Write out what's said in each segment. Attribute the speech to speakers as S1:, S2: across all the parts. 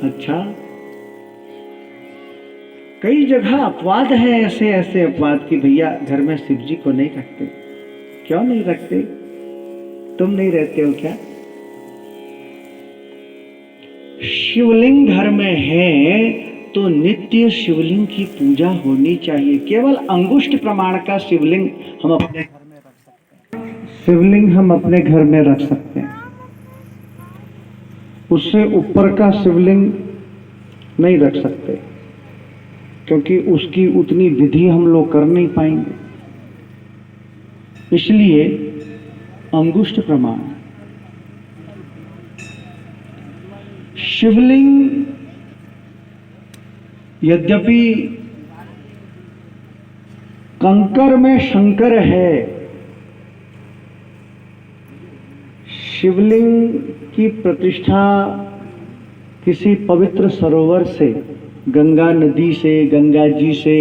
S1: अच्छा, कई जगह अपवाद है, ऐसे ऐसे अपवाद कि भैया घर में शिव जी को नहीं रखते। क्यों नहीं रखते? तुम नहीं रहते हो क्या? शिवलिंग घर में है तो नित्य शिवलिंग की पूजा होनी चाहिए। केवल अंगुष्ठ प्रमाण का शिवलिंग हम अपने घर में रख सकते हैं। शिवलिंग हम अपने घर में रख सकते हैं, उससे ऊपर का शिवलिंग नहीं रख सकते, क्योंकि उसकी उतनी विधि हम लोग कर नहीं पाएंगे। इसलिए अंगुष्ठ प्रमाण। शिवलिंग यद्यपि कंकर में शंकर है, शिवलिंग की प्रतिष्ठा किसी पवित्र सरोवर से, गंगा नदी से, गंगा जी से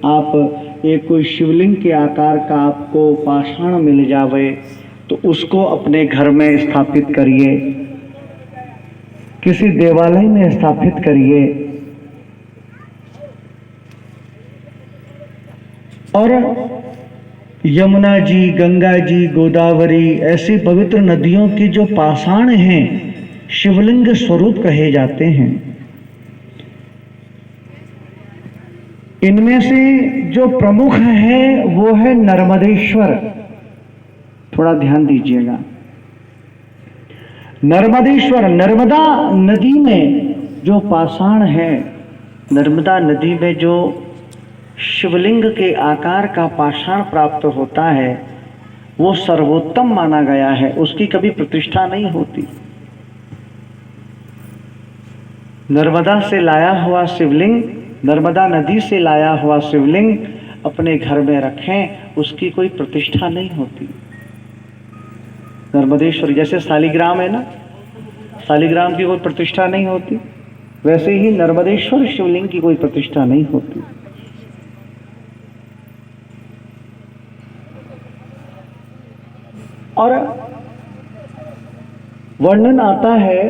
S1: आप एक कोई शिवलिंग के आकार का आपको पाषाण मिल जावे तो उसको अपने घर में स्थापित करिए, किसी देवालय में स्थापित करिए। और यमुना जी, गंगा जी, गोदावरी ऐसी पवित्र नदियों की जो पाषाण हैं शिवलिंग स्वरूप कहे जाते हैं। इनमें से जो प्रमुख है वो है नर्मदेश्वर। थोड़ा ध्यान दीजिएगा, नर्मदेश्वर, नर्मदा नदी में जो पाषाण है, नर्मदा नदी में जो शिवलिंग के आकार का पाषाण प्राप्त होता है वो सर्वोत्तम माना गया है, उसकी कभी प्रतिष्ठा नहीं होती। नर्मदा से लाया हुआ शिवलिंग, नर्मदा नदी से लाया हुआ शिवलिंग अपने घर में रखें, उसकी कोई प्रतिष्ठा नहीं होती। नर्मदेश्वर जैसे शालिग्राम है ना, शालिग्राम की कोई प्रतिष्ठा नहीं होती, वैसे ही नर्मदेश्वर शिवलिंग की कोई प्रतिष्ठा नहीं होती। और वर्णन आता है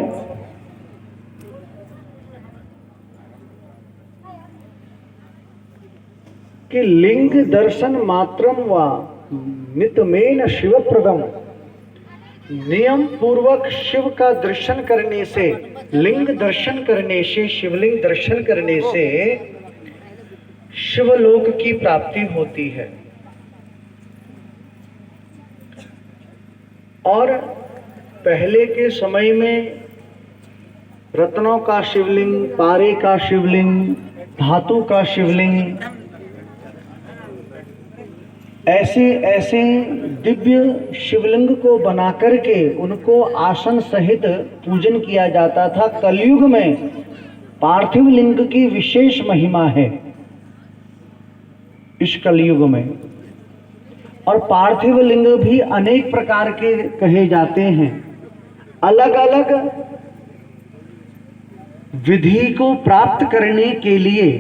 S1: कि लिंग दर्शन मात्रम व नितमेन शिवप्रदम, नियम पूर्वक शिव का दर्शन करने से, लिंग दर्शन करने से, शिवलिंग दर्शन करने से शिवलोक की प्राप्ति होती है। और पहले के समय में रत्नों का शिवलिंग, पारे का शिवलिंग, धातु का शिवलिंग, ऐसे ऐसे दिव्य शिवलिंग को बना करके उनको आसन सहित पूजन किया जाता था। कलयुग में पार्थिव लिंग की विशेष महिमा है इस कलयुग में। और पार्थिव लिंग भी अनेक प्रकार के कहे जाते हैं, अलग अलग विधि को प्राप्त करने के लिए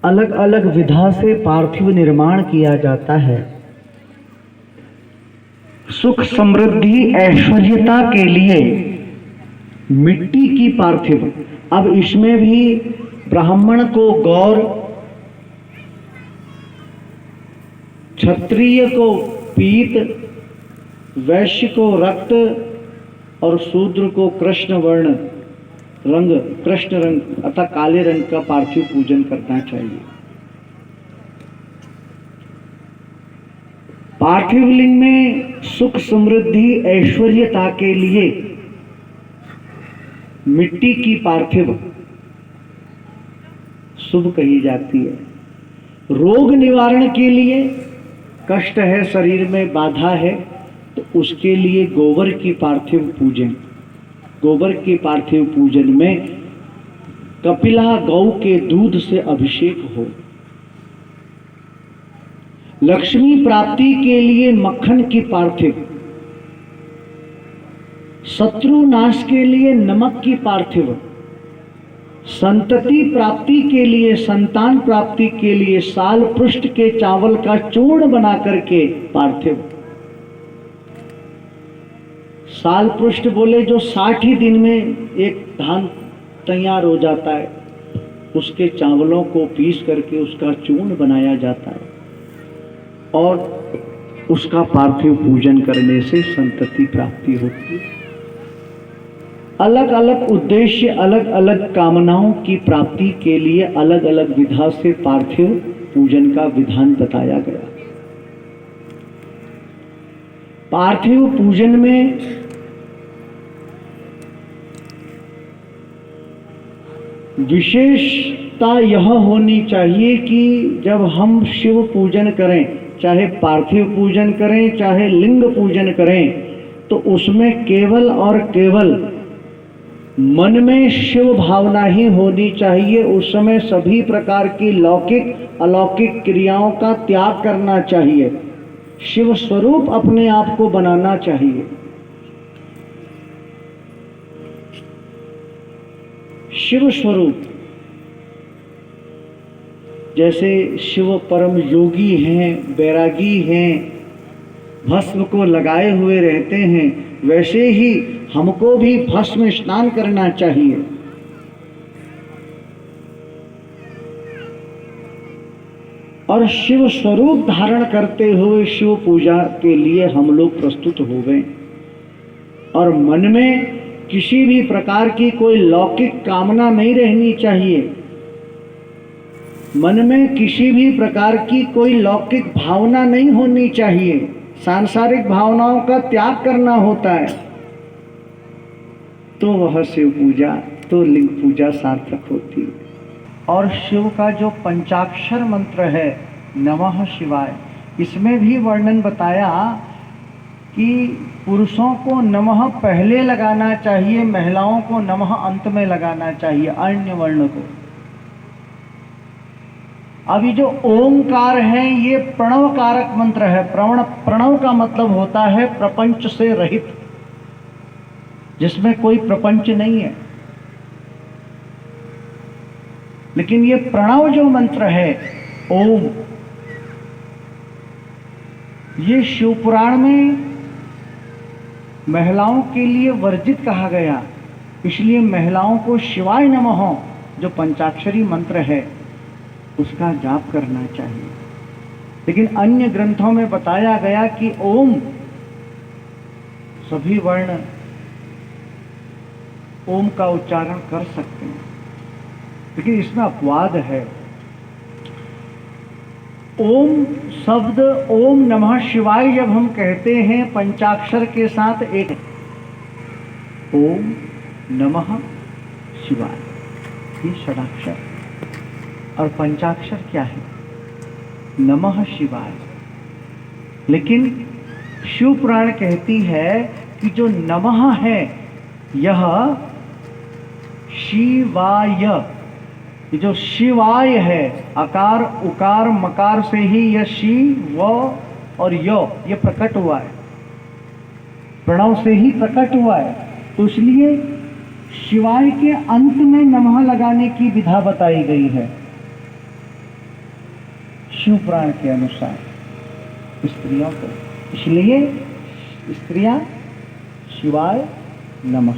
S1: अलग अलग विधा से पार्थिव निर्माण किया जाता है। सुख समृद्धि ऐश्वर्यता के लिए मिट्टी की पार्थिव। अब इसमें भी ब्राह्मण को गौर, क्षत्रिय को पीत, वैश्य को रक्त और शूद्र को कृष्ण वर्ण रंग, कृष्ण रंग अर्थात काले रंग का पार्थिव पूजन करना चाहिए। पार्थिव लिंग में सुख समृद्धि ऐश्वर्यता के लिए मिट्टी की पार्थिव शुभ कही जाती है। रोग निवारण के लिए, कष्ट है शरीर में, बाधा है, तो उसके लिए गोबर की पार्थिव पूजन। गोबर के पार्थिव पूजन में कपिला गौ के दूध से अभिषेक हो। लक्ष्मी प्राप्ति के लिए मक्खन की पार्थिव, शत्रु नाश के लिए नमक की पार्थिव, संतति प्राप्ति के लिए, संतान प्राप्ति के लिए साल पृष्ठ के चावल का चूर्ण बना करके पार्थिव, साल पृष्ठ बोले जो 60 ही दिन में एक धान तैयार हो जाता है, उसके चावलों को पीस करके उसका चूर्ण बनाया जाता है और उसका पार्थिव पूजन करने से संतति प्राप्ति होती है। अलग अलग उद्देश्य, अलग अलग कामनाओं की प्राप्ति के लिए अलग अलग विधा से पार्थिव पूजन का विधान बताया गया। पार्थिव पूजन में विशेषता यह होनी चाहिए कि जब हम शिव पूजन करें, चाहे पार्थिव पूजन करें चाहे लिंग पूजन करें, तो उसमें केवल और केवल मन में शिव भावना ही होनी चाहिए। उस समय सभी प्रकार की लौकिक अलौकिक क्रियाओं का त्याग करना चाहिए, शिव स्वरूप अपने आप को बनाना चाहिए। शिव स्वरूप, जैसे शिव परम योगी हैं, बैरागी हैं, भस्म को लगाए हुए रहते हैं, वैसे ही हमको भी भस्म स्नान करना चाहिए। और शिव स्वरूप धारण करते हुए शिव पूजा के लिए हम लोग प्रस्तुत हो गए और मन में किसी भी प्रकार की कोई लौकिक कामना नहीं रहनी चाहिए, मन में किसी भी प्रकार की कोई लौकिक भावना नहीं होनी चाहिए, सांसारिक भावनाओं का त्याग करना होता है, तो वह शिव पूजा, तो लिंग पूजा सार्थक होती है। और शिव का जो पंचाक्षर मंत्र है नमः शिवाय, इसमें भी वर्णन बताया कि पुरुषों को नमः पहले लगाना चाहिए, महिलाओं को नमः अंत में लगाना चाहिए, अन्य वर्ण को। अभी जो ओंकार है ये प्रणव कारक मंत्र है। प्रणव का मतलब होता है प्रपंच से रहित, जिसमें कोई प्रपंच नहीं है। लेकिन ये प्रणव जो मंत्र है ओम, ये शिव पुराण में महिलाओं के लिए वर्जित कहा गया, इसलिए महिलाओं को शिवाय नमः जो पंचाक्षरी मंत्र है उसका जाप करना चाहिए। लेकिन अन्य ग्रंथों में बताया गया कि ओम सभी वर्ण ओम का उच्चारण कर सकते हैं, लेकिन इसमें अपवाद है। ओम शब्द ओम नमः शिवाय जब हम कहते हैं पंचाक्षर के साथ एक ओम नमः शिवाय, ये षडाक्षर और पंचाक्षर क्या है नमः शिवाय। लेकिन शिव पुराण कहती है कि जो नमः है यह शिवाय, जो शिवाय है, अकार उकार मकार से ही यह शिव और ये प्रकट हुआ है, प्रणव से ही प्रकट हुआ है। तो इसलिए शिवाय के अंत में नमः लगाने की विधा बताई गई है शिव पुराण के अनुसार स्त्रियों को। इसलिए स्त्रियां शिवाय नमः।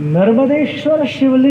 S1: नर्मदेश्वर शिवलिंग